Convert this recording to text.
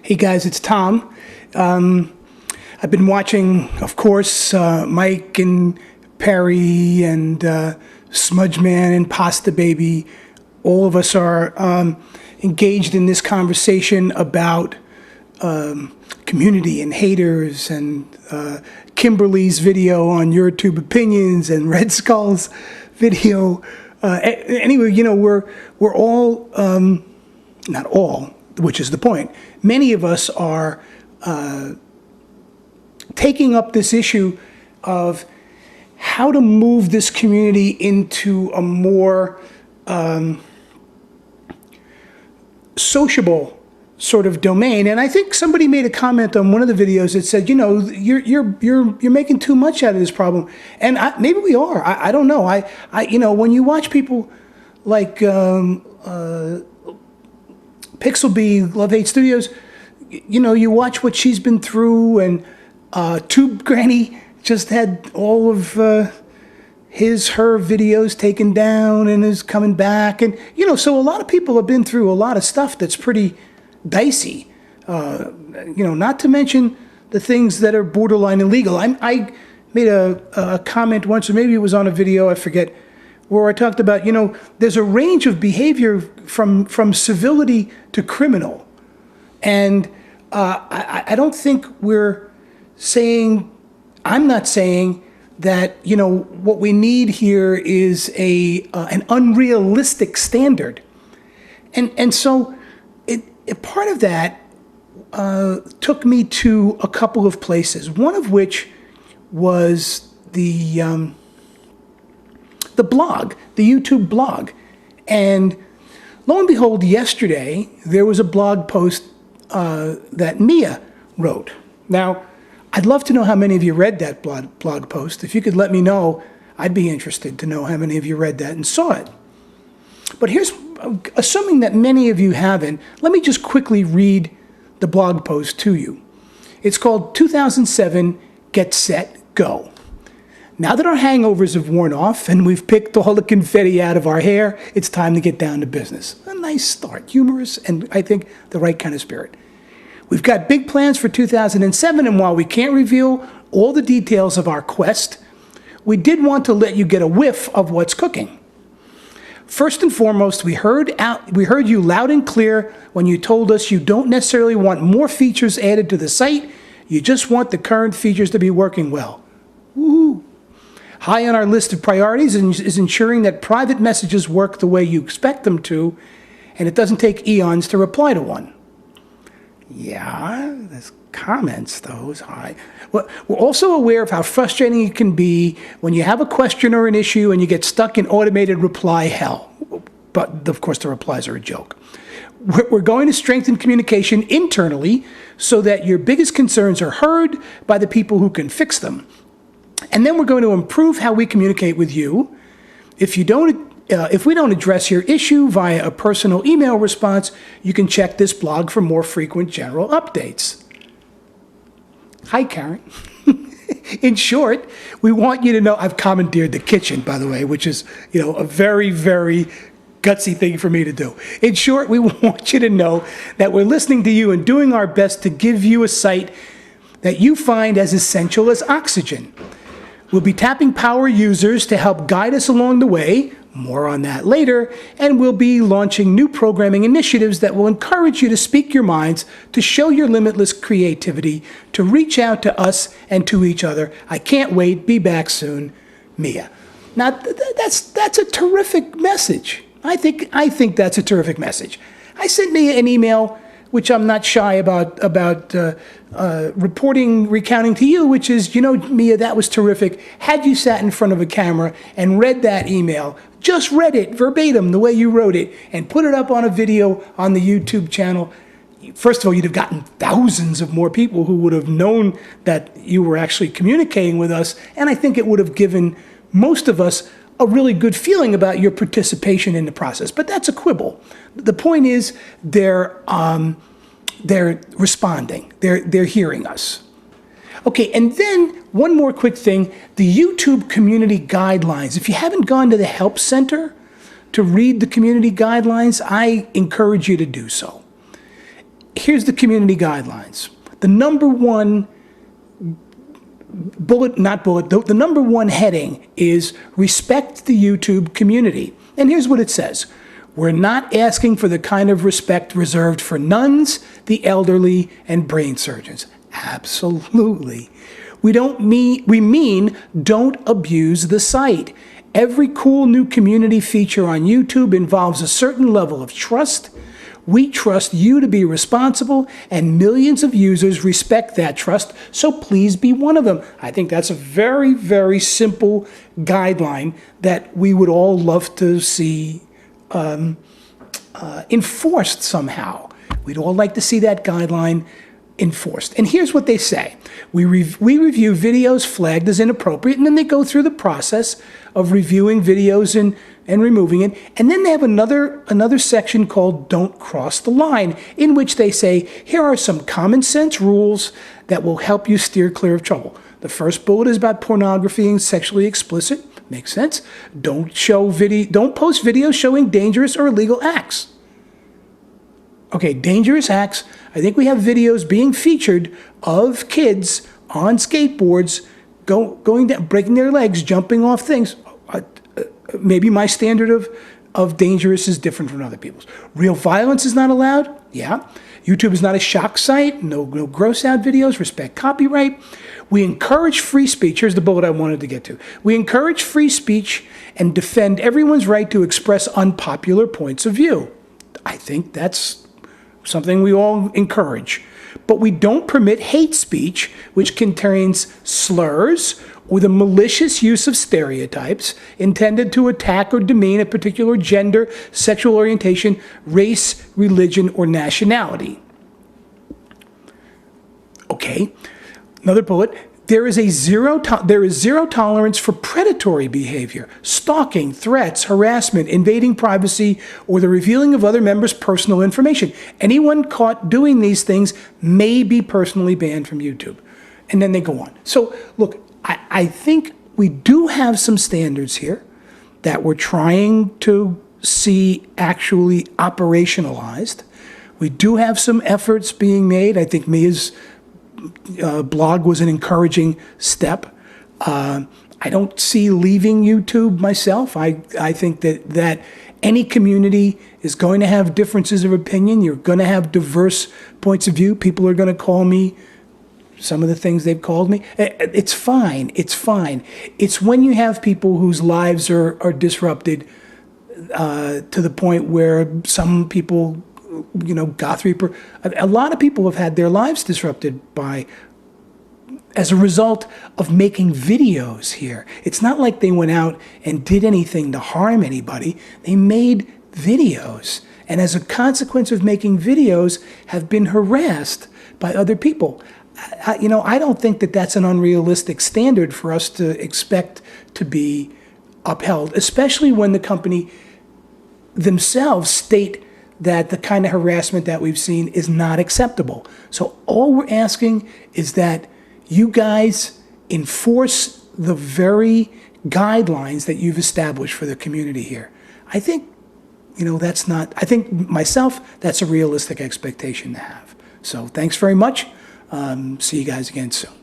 Hey guys, it's Tom. I've been watching, of course, Mike and Perry and Smudge Man and Pasta Baby. All of us are engaged in this conversation about community and haters, and Kimberly's video on YouTube Opinions and Red Skull's video. Anyway, you know, we're all, not all, which is the point. Many of us are taking up this issue of how to move this community into a more sociable sort of domain. And I think somebody made a comment on one of the videos that said, you know, you're making too much out of this problem. And maybe we are. I don't know. I you know, when you watch people like Pixelbee, Love Hate Studios, you know, you watch what she's been through, and Tube Granny just had all of her videos taken down and is coming back. And, you know, so a lot of people have been through a lot of stuff that's pretty dicey. You know, not to mention the things that are borderline illegal. I made a comment once, or maybe it was on a video, I forget, where I talked about, you know, there's a range of behavior from civility to criminal. And I don't think we're saying, I'm not saying that, you know, what we need here is an unrealistic standard. And so part of that took me to a couple of places, one of which was the blog, the YouTube blog. And lo and behold, yesterday, there was a blog post that Mia wrote. Now, I'd love to know how many of you read that blog post. If you could let me know, I'd be interested to know how many of you read that and saw it. But here's, assuming that many of you haven't, let me just quickly read the blog post to you. It's called 2007 Get Set Go. Now that our hangovers have worn off and we've picked all the confetti out of our hair, it's time to get down to business. A nice start, humorous, and I think the right kind of spirit. We've got big plans for 2007, and while we can't reveal all the details of our quest, we did want to let you get a whiff of what's cooking. First and foremost, we heard you loud and clear when you told us you don't necessarily want more features added to the site, you just want the current features to be working well. Woo-hoo. High on our list of priorities is ensuring that private messages work the way you expect them to, and it doesn't take eons to reply to one. Yeah, there's comments, though, is high. Well, we're also aware of how frustrating it can be when you have a question or an issue and you get stuck in automated reply hell. But, of course, the replies are a joke. We're going to strengthen communication internally so that your biggest concerns are heard by the people who can fix them. And then we're going to improve how we communicate with you. If we don't address your issue via a personal email response, you can check this blog for more frequent general updates. Hi, Karen. In short, we want you to know, I've commandeered the kitchen, by the way, which is, you know, a very, very gutsy thing for me to do. In short, we want you to know that we're listening to you and doing our best to give you a site that you find as essential as oxygen. We'll be tapping power users to help guide us along the way, more on that later, and we'll be launching new programming initiatives that will encourage you to speak your minds, to show your limitless creativity, to reach out to us and to each other. I can't wait. Be back soon, Mia. Now, that's a terrific message. I think that's a terrific message. I sent Mia an email, which I'm not shy about recounting to you, which is, you know, Mia, that was terrific. Had you sat in front of a camera and read that email, just read it verbatim the way you wrote it, and put it up on a video on the YouTube channel, first of all, you'd have gotten thousands of more people who would have known that you were actually communicating with us, and I think it would have given most of us a really good feeling about your participation in the process. But that's a quibble. The point is, they're responding. They're hearing us. Okay, and then one more quick thing, the YouTube community guidelines. If you haven't gone to the Help Center to read the community guidelines, I encourage you to do so. here's the community guidelines. The number one the number one heading is respect the YouTube community. And here's what it says. We're not asking for the kind of respect reserved for nuns, the elderly, and brain surgeons. Absolutely. We mean don't abuse the site. Every cool new community feature on YouTube involves a certain level of trust. We trust you to be responsible, and millions of users respect that trust, so please be one of them. I think that's a very, very simple guideline that we would all love to see enforced somehow. We'd all like to see that guideline enforced. And here's what they say. We review videos flagged as inappropriate, and then they go through the process of reviewing videos and removing it. And then they have another section called Don't Cross the Line, in which they say, here are some common sense rules that will help you steer clear of trouble. The first bullet is about pornography and sexually explicit. Makes sense. Don't post videos showing dangerous or illegal acts. Okay, dangerous acts. I think we have videos being featured of kids on skateboards going down, breaking their legs, jumping off things. Maybe my standard of dangerous is different from other people's. Real violence is not allowed. Yeah. YouTube is not a shock site. No gross out videos. Respect copyright. We encourage free speech. Here's the bullet I wanted to get to. We encourage free speech and defend everyone's right to express unpopular points of view. I think that's something we all encourage. But we don't permit hate speech, which contains slurs or the malicious use of stereotypes intended to attack or demean a particular gender, sexual orientation, race, religion, or nationality. Okay, another bullet. There is zero tolerance for predatory behavior, stalking, threats, harassment, invading privacy, or the revealing of other members' personal information. Anyone caught doing these things may be personally banned from YouTube. And then they go on. So, look, I think we do have some standards here that we're trying to see actually operationalized. We do have some efforts being made. I think Mia's blog was an encouraging step. I don't see leaving YouTube myself. I think that any community is going to have differences of opinion. You're going to have diverse points of view. People are going to call me some of the things they've called me. It's fine. It's fine. It's when you have people whose lives are disrupted to the point where some people, Goth a lot of people have had their lives disrupted as a result of making videos here. It's not like they went out and did anything to harm anybody. They made videos, and as a consequence of making videos, have been harassed by other people. I don't think that that's an unrealistic standard for us to expect to be upheld, especially when the company themselves state that the kind of harassment that we've seen is not acceptable. So all we're asking is that you guys enforce the very guidelines that you've established for the community here. I think, I think myself, that's a realistic expectation to have. So thanks very much. See you guys again soon.